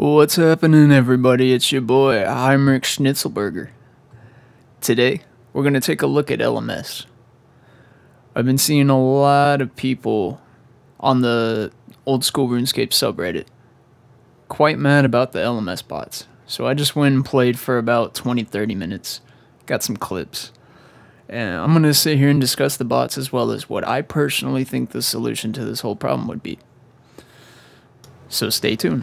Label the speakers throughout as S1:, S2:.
S1: What's happening, everybody? It's your boy, Heinrich Schnitzelberger. Today, we're going to take a look at LMS. I've been seeing a lot of people on the Old School RuneScape subreddit quite mad about the LMS bots. So I just went and played for about 20-30 minutes. Got some clips. And I'm going to sit here and discuss the bots as well as what I personally think the solution to this whole problem would be. So stay tuned.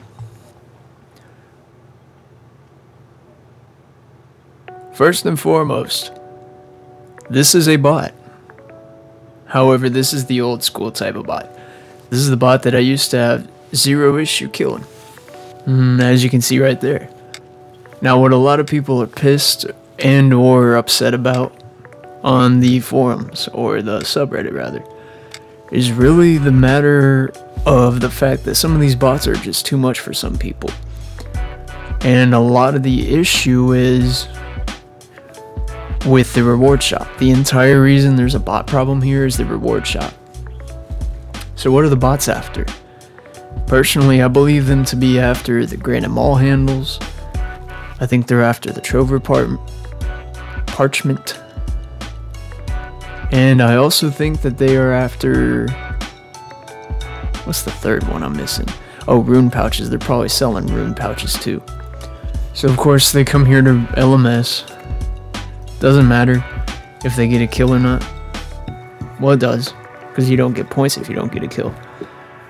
S1: First and foremost, this is a bot. However, this is the old school type of bot. This is the bot that I used to have zero issue killing. As you can see right there. Now, what a lot of people are pissed and or upset about on the forums, or the subreddit rather, is really the matter of the fact that some of these bots are just too much for some people. And a lot of the issue is with the reward shop. The entire reason there's a bot problem here is the reward shop. So what are the bots after? Personally, I believe them to be after the granite mall handles. I think they're after the Trover parchment. And I also think that they are after... what's the third one I'm missing? Oh, rune pouches. They're probably selling rune pouches too. So of course they come here to LMS. Doesn't matter if they get a kill or not. Well, it does, because you don't get points if you don't get a kill.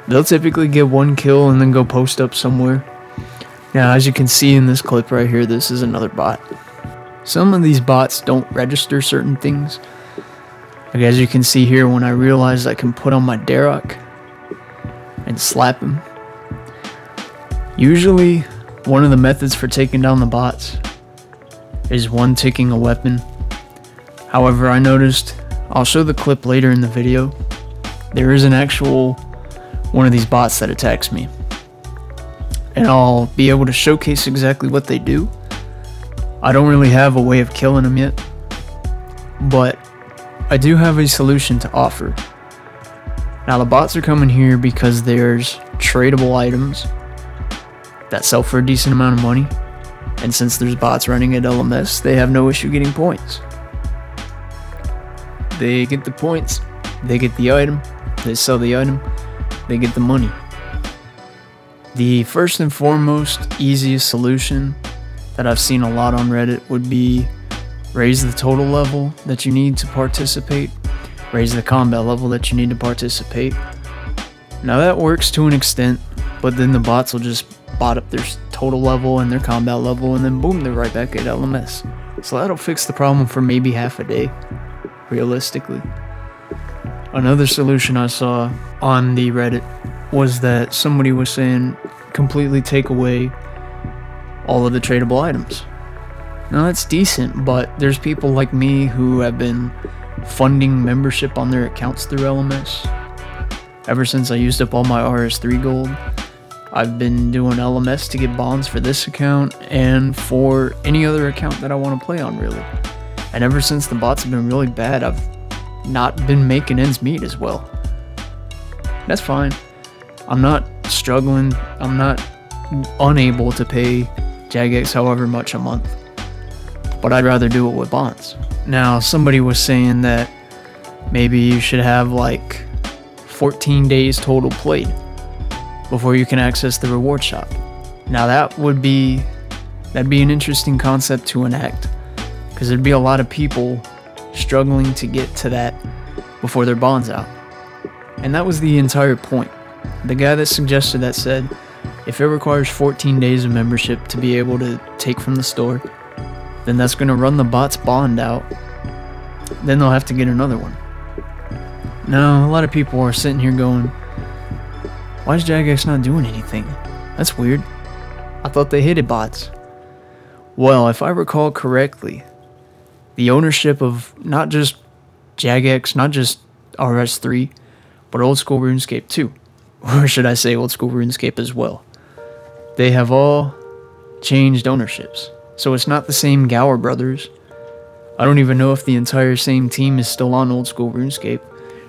S1: They'll typically get one kill and then go post up somewhere. Now, as you can see in this clip right here, this is another bot. Some of these bots don't register certain things. Like as you can see here, when I realized I can put on my Darok and slap him. Usually, one of the methods for taking down the bots is one ticking a weapon. However, I noticed, I'll show the clip later in the video, there is an actual one of these bots that attacks me. And I'll be able to showcase exactly what they do. I don't really have a way of killing them yet, but I do have a solution to offer. Now the bots are coming here because there's tradable items that sell for a decent amount of money. And since there's bots running at LMS, they have no issue getting points. They get the points, they get the item, they sell the item, they get the money. The first and foremost easiest solution that I've seen a lot on Reddit would be raise the total level that you need to participate, raise the combat level that you need to participate. Now that works to an extent, but then the bots will just bot up their total level and their combat level, and then boom, they're right back at LMS. So that'll fix the problem for maybe half a day, realistically. Another solution I saw on the Reddit was that somebody was saying completely take away all of the tradable items. Now that's decent, but there's people like me who have been funding membership on their accounts through LMS. Ever since I used up all my RS3 gold, I've been doing LMS to get bonds for this account and for any other account that I want to play on, really. And ever since the bots have been really bad, I've not been making ends meet as well. That's fine. I'm not struggling. I'm not unable to pay Jagex however much a month. But I'd rather do it with bonds. Now, somebody was saying that maybe you should have like 14 days total played before you can access the reward shop. Now that'd be an interesting concept to enact, because there'd be a lot of people struggling to get to that before their bond's out. And that was the entire point. The guy that suggested that said, if it requires 14 days of membership to be able to take from the store, then that's going to run the bot's bond out. Then they'll have to get another one. Now, a lot of people are sitting here going, why is Jagex not doing anything? That's weird. I thought they hated bots. Well, if I recall correctly, the ownership of not just Jagex, not just RS3, but Old School RuneScape 2, or should I say Old School RuneScape as well, they have all changed ownerships. So it's not the same Gower brothers. I don't even know if the entire same team is still on Old School RuneScape.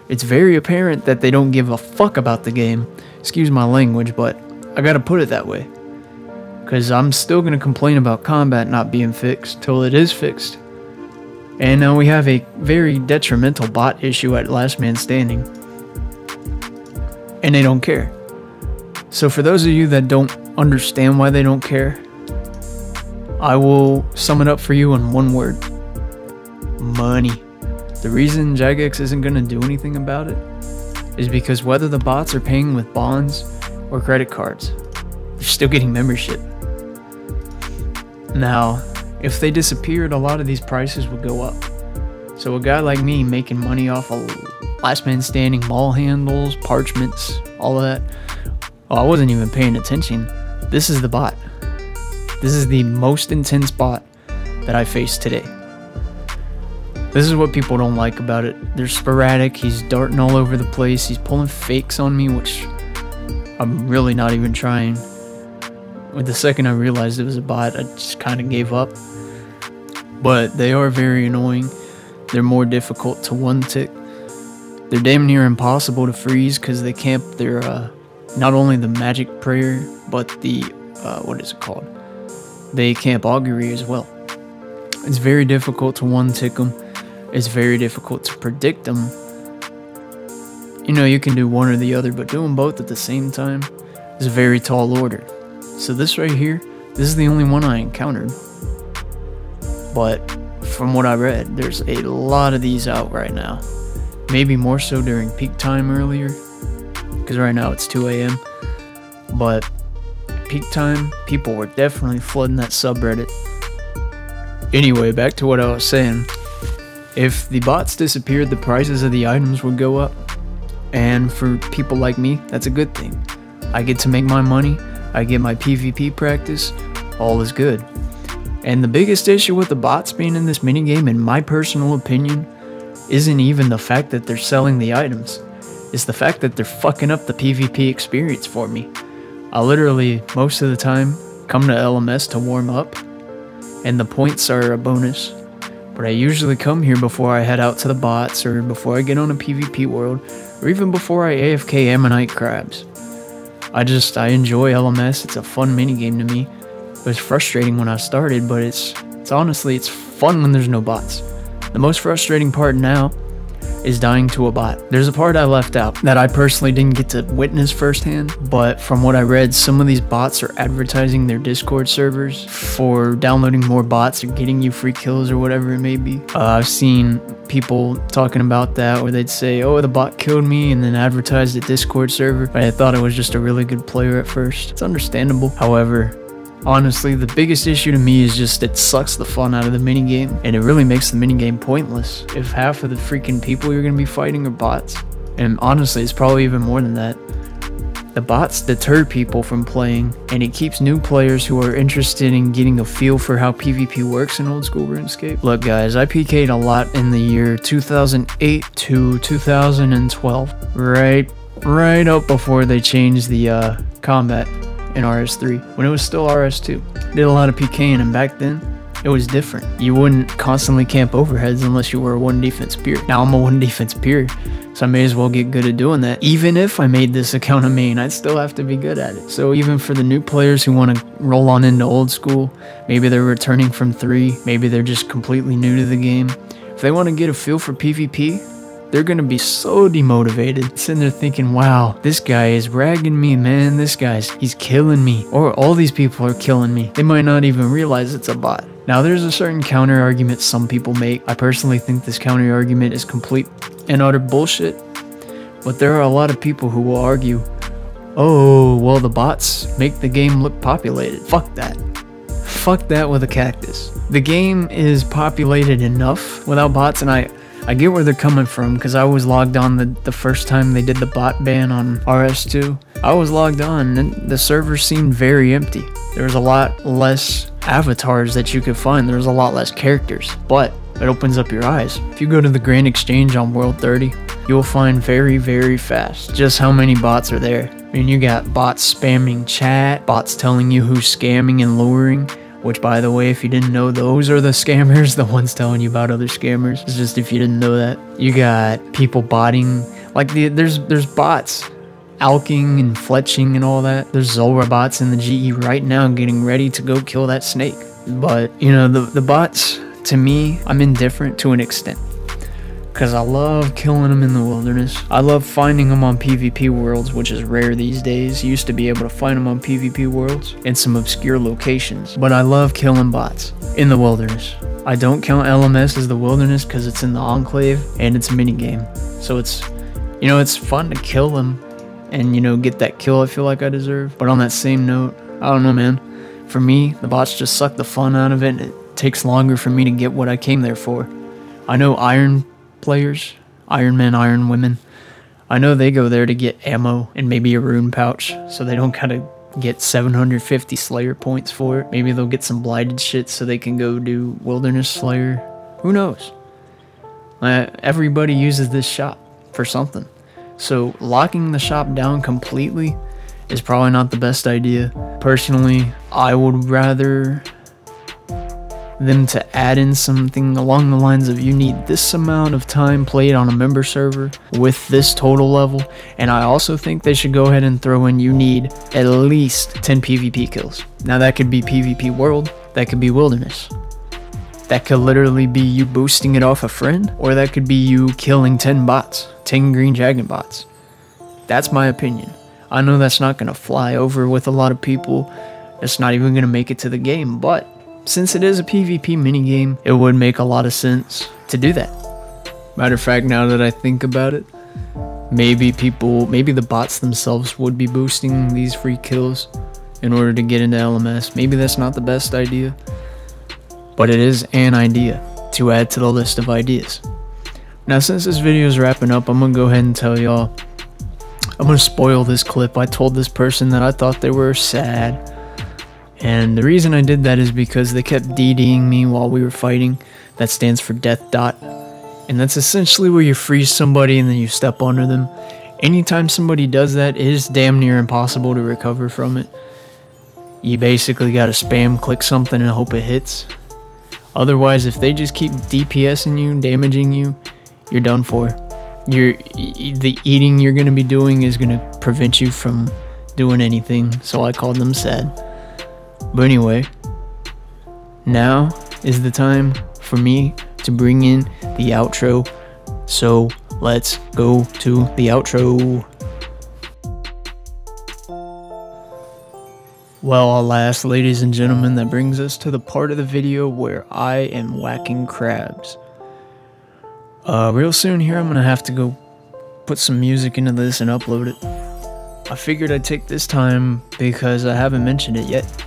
S1: It's very apparent that they don't give a fuck about the game. Excuse my language, but I gotta put it that way. because I'm still going to complain about combat not being fixed till it is fixed. And now we have a very detrimental bot issue at last man standing, and they don't care. So for those of you that don't understand why they don't care, I will sum it up for you in one word: money. The reason Jagex isn't going to do anything about it is because whether the bots are paying with bonds or credit cards, they're still getting membership. Now, if they disappeared, a lot of these prices would go up. So a guy like me making money off of last man standing mall handles, parchments, all of that, oh, I wasn't even paying attention. This is the bot. This is the most intense bot that I faced today. This is what people don't like about it. They're sporadic, he's darting all over the place, he's pulling fakes on me, which I'm really not even trying. With the second I realized it was a bot, I just kind of gave up. But they are very annoying. They're more difficult to one tick. They're damn near impossible to freeze because they camp their, not only the magic prayer, but the, what is it called? They camp augury as well. It's very difficult to one tick them. It's very difficult to predict them. You know, you can do one or the other, but doing both at the same time is a very tall order. So this right here, this is the only one I encountered. But from what I read, there's a lot of these out right now. Maybe more so during peak time earlier, because right now it's 2 a.m. But peak time, people were definitely flooding that subreddit. Anyway, back to what I was saying. If the bots disappeared, the prices of the items would go up. And for people like me, that's a good thing. I get to make my money, I get my PvP practice, all is good. And the biggest issue with the bots being in this minigame, in my personal opinion, isn't even the fact that they're selling the items. It's the fact that they're fucking up the PvP experience for me. I literally, most of the time, come to LMS to warm up, and the points are a bonus. But I usually come here before I head out to the bots, or before I get on a PvP world, or even before I AFK Ammonite crabs. I enjoy LMS, it's a fun minigame to me. It was frustrating when I started, but it's honestly, it's fun when there's no bots. The most frustrating part now is dying to a bot. There's a part I left out that I personally didn't get to witness firsthand, but from what I read, some of these bots are advertising their Discord servers for downloading more bots or getting you free kills or whatever it may be. I've seen people talking about that where they'd say, oh, the bot killed me, and then advertise the Discord server. I thought it was just a really good player at first. It's understandable. However, honestly, the biggest issue to me is just it sucks the fun out of the minigame, and it really makes the minigame pointless if half of the freaking people you're going to be fighting are bots. And honestly, it's probably even more than that. The bots deter people from playing, and it keeps new players who are interested in getting a feel for how PvP works in Old School RuneScape. Look guys, I PK'd a lot in the year 2008 to 2012, right up before they changed the combat in RS3, when it was still RS2. Did a lot of PKing, and back then, it was different. You wouldn't constantly camp overheads unless you were a 1 defense peer. Now I'm a 1 defense peer, so I may as well get good at doing that. Even if I made this account a main, I'd still have to be good at it. So even for the new players who want to roll on into Old School, maybe they're returning from 3, maybe they're just completely new to the game. If they want to get a feel for PvP, they're gonna be so demotivated, sitting there thinking, wow, this guy is ragging me, man, he's killing me, or all these people are killing me. They might not even realize it's a bot. Now there's a certain counter argument some people make. I personally think this counter argument is complete and utter bullshit, but there are a lot of people who will argue, oh, well, the bots make the game look populated. Fuck that. Fuck that with a cactus. The game is populated enough without bots, and I get where they're coming from, because I was logged on the first time they did the bot ban on RS2. I was logged on and the server seemed very empty. There was a lot less avatars that you could find. There was a lot less characters, but it opens up your eyes. If you go to the Grand Exchange on World 30, you'll find very, very fast just how many bots are there. I mean, you got bots spamming chat, bots telling you who's scamming and luring, which, by the way, if you didn't know, those are the scammers, the ones telling you about other scammers. It's just if you didn't know that. You got people botting, like there's bots alking and fletching and all that. There's Zulrah bots in the GE right now getting ready to go kill that snake. But, you know, the bots, to me, I'm indifferent to an extent. Because I love killing them in the wilderness. I love finding them on PvP worlds, which is rare these days. You used to be able to find them on PvP worlds in some obscure locations. But I love killing bots in the wilderness. I don't count LMS as the wilderness because it's in the enclave and it's a minigame. So it's, you know, it's fun to kill them and, you know, get that kill I feel like I deserve. But on that same note, I don't know, man. For me, the bots just suck the fun out of it, and it takes longer for me to get what I came there for. I know Iron players, Iron men, Iron women, I know they go there to get ammo and maybe a rune pouch, so they don't gotta get 750 Slayer points for it. Maybe they'll get some blighted shit so they can go do Wilderness Slayer. Who knows? Everybody uses this shop for something. So locking the shop down completely is probably not the best idea. Personally, I would rather them to add in something along the lines of, you need this amount of time played on a member server with this total level, and I also think they should go ahead and throw in, you need at least 10 PvP kills. Now that could be PvP world, that could be wilderness, that could literally be you boosting it off a friend, or that could be you killing 10 bots, 10 green dragon bots. That's my opinion. I know that's not going to fly over with a lot of people, it's not even going to make it to the game, but since it is a PvP minigame, it would make a lot of sense to do that. Matter of fact, now that I think about it, maybe the bots themselves would be boosting these free kills in order to get into LMS. Maybe that's not the best idea, but it is an idea to add to the list of ideas. Now, since this video is wrapping up, I'm going to go ahead and tell y'all, I'm going to spoil this clip. I told this person that I thought they were sad. And the reason I did that is because they kept DDing me while we were fighting. That stands for death dot. And that's essentially where you freeze somebody and then you step under them. Anytime somebody does that, it is damn near impossible to recover from it. You basically gotta spam click something and hope it hits. Otherwise, if they just keep DPSing you, damaging you, you're done for. The eating you're gonna be doing is gonna prevent you from doing anything. So I called them sad. But anyway, now is the time for me to bring in the outro. So let's go to the outro. Well, alas, ladies and gentlemen, that brings us to the part of the video where I am whacking crabs. Real soon here, I'm gonna have to go put some music into this and upload it. I figured I'd take this time because I haven't mentioned it yet.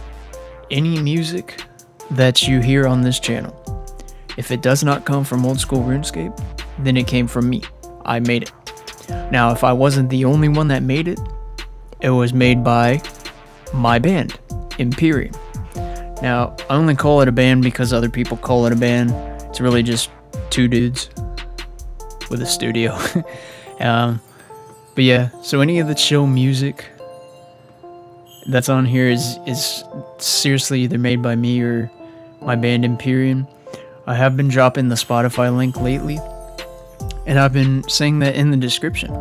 S1: Any music that you hear on this channel, if it does not come from Old School RuneScape, then it came from me. I made it. Now, if I wasn't the only one that made it, it was made by my band, Imperium. Now, I only call it a band because other people call it a band. It's really just two dudes with a studio. But yeah, so any of the chill music that's on here is seriously either made by me or my band Imperium. I have been dropping the Spotify link lately, and I've been saying that in the description.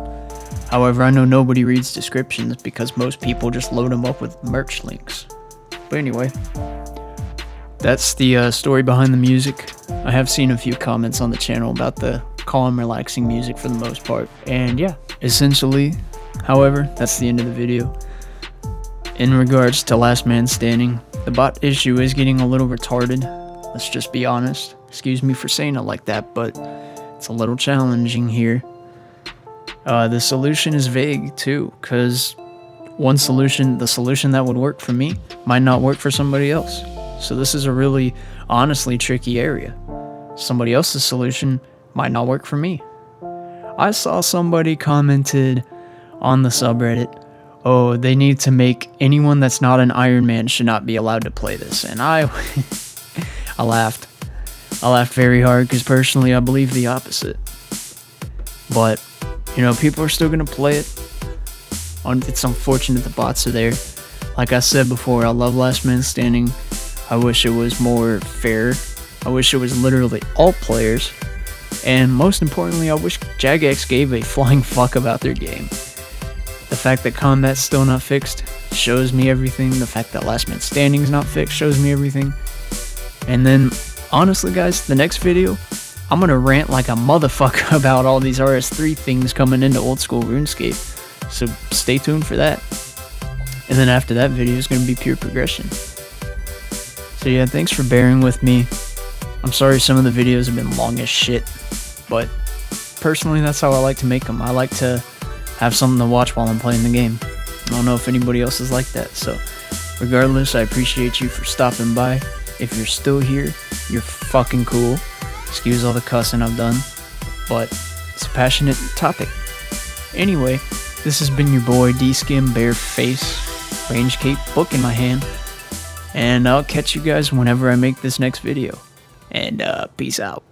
S1: However, I know nobody reads descriptions because most people just load them up with merch links. But anyway, that's the story behind the music. I have seen a few comments on the channel about the calm, relaxing music for the most part. And yeah, essentially, however, that's the end of the video. In regards to Last Man Standing, the bot issue is getting a little retarded. Let's just be honest. Excuse me for saying it like that, but it's a little challenging here. The solution is vague too, because the solution that would work for me might not work for somebody else. So this is a really, honestly tricky area. Somebody else's solution might not work for me. I saw somebody commented on the subreddit, oh, they need to make anyone that's not an Iron Man should not be allowed to play this. And I laughed. I laughed very hard because personally I believe the opposite. But, you know, people are still going to play it. It's unfortunate the bots are there. Like I said before, I love Last Man Standing. I wish it was more fair. I wish it was literally all players. And most importantly, I wish Jagex gave a flying fuck about their game. The fact that combat's still not fixed shows me everything. The fact that last man standing's not fixed shows me everything. And then, honestly guys, the next video, I'm gonna rant like a motherfucker about all these RS3 things coming into Old School RuneScape. So stay tuned for that. And then after that video is gonna be pure progression. So yeah, thanks for bearing with me. I'm sorry some of the videos have been long as shit, but personally that's how I like to make them. I like to have something to watch while I'm playing the game. I don't know if anybody else is like that, so regardless, I appreciate you for stopping by. If you're still here, you're fucking cool. Excuse all the cussing I've done, but it's a passionate topic. Anyway, this has been your boy D-Skim, bare face, range cape, book in my hand, and I'll catch you guys whenever I make this next video. And peace out.